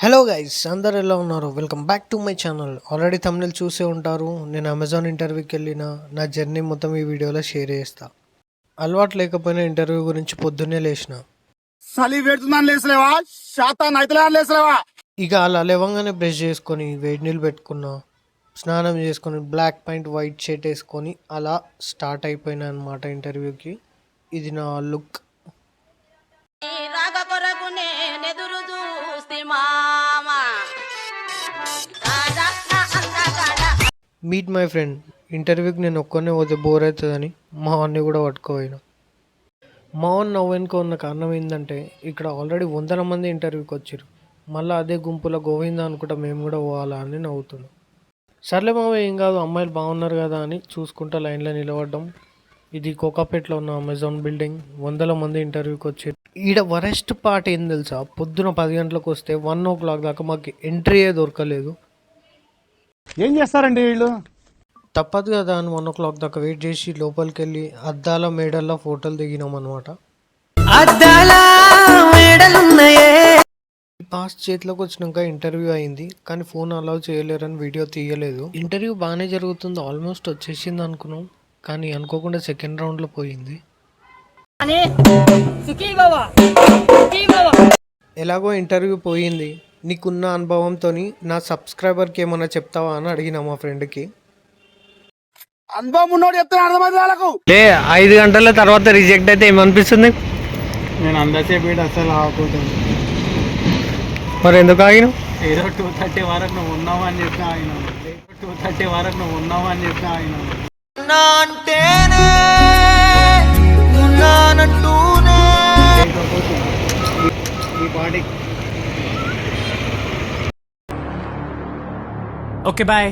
Hello guys, అందరు ఎలా ఉన్నారు? Welcome back to my channel. Already Tamil చూసే ఉంటారు. నేను అమెజాన్ ఇంటర్వ్యూకి వెళ్ళిన నా జర్నీ మొత్తం ఈ వీడియోలో షేర్ చేస్తా. అలవాటు లేకపోయినా ఇంటర్వ్యూ గురించి పొద్దున్నే లేచిన. ఇక అలా లేవగానే బ్రష్ చేసుకొని వేడి నీళ్ళు పెట్టుకున్నా, స్నానం చేసుకొని బ్లాక్ ప్యాంట్ వైట్ షర్ట్ వేసుకొని అలా స్టార్ట్ అయిపోయినా అనమాట ఇంటర్వ్యూకి. ఇది నా లుక్. Meet my friend. ఇంటర్వ్యూకి నేను ఒక్కనే పోతే బోర్ అవుతుందని మా వాడిని కూడా పట్టుకోపోయినా. మా వాడిని నవ్వెనుకో ఉన్న కారణం ఏంటంటే ఇక్కడ ఆల్రెడీ 100 మంది ఇంటర్వ్యూకి వచ్చారు. మళ్ళీ అదే గుంపులో గోవింద అనుకుంటా మేము కూడా పోవాలా అని నవ్వుతున్నాం. సర్లే మామ, ఏం కాదు, అమ్మాయిలు బాగున్నారు కదా అని చూసుకుంటా లైన్లో నిలబడ్డం. ఇది కోకాపేటలో ఉన్న అమెజాన్ బిల్డింగ్. 100 మంది ఇంటర్వ్యూకి వచ్చారు. ఈడ వరెస్ట్ పార్ట్ ఏం తెలుసా? పొద్దున 10 గంటలకు వస్తే 1 o'clock దాకా మాకు ఎంట్రీయే దొరకలేదు. ఏం చేస్తారండి వీళ్ళు? తప్పదు కదా అని 1 o'clock దాకా వెయిట్ చేసి లోపలికి వెళ్ళి అద్దాల మేడల్లో ఫోటోలు దిగినాం అనమాట. పాస్ చేతిలోకి వచ్చినాక ఇంటర్వ్యూ అయింది, కానీ ఫోన్ అలౌ చేయలేరని వీడియో తీయలేదు. ఇంటర్వ్యూ బాగానే జరుగుతుంది, ఆల్మోస్ట్ వచ్చేసింది అనుకున్నాం, కానీ అనుకోకుండా సెకండ్ రౌండ్లో పోయింది. ఎలాగో ఇంటర్వ్యూ పోయింది. నీకున్న అనుభవంతో నా సబ్స్క్రైబర్కి ఏమన్నా చెప్తావా అని అడిగినా మా ఫ్రెండ్కి. అనుభవం ఉన్నోడు చెప్తాను, అర్థమైంది వాళ్ళకు. 5 గంటల తర్వాత రిజెక్ట్ అయితే ఏమనిపిస్తుంది? నేను అందసేపు అసలు ఆగుతుంది. మరి ఎందుకు ఆగిన? ఏదో 2:30 వరకు నువ్వు ఉన్నావు అని చెప్పి ఆయన 2:30 వరకు నువ్వు ఉన్నావు అని చెప్పి ఆయన ఈ బాడీ. Okay bye.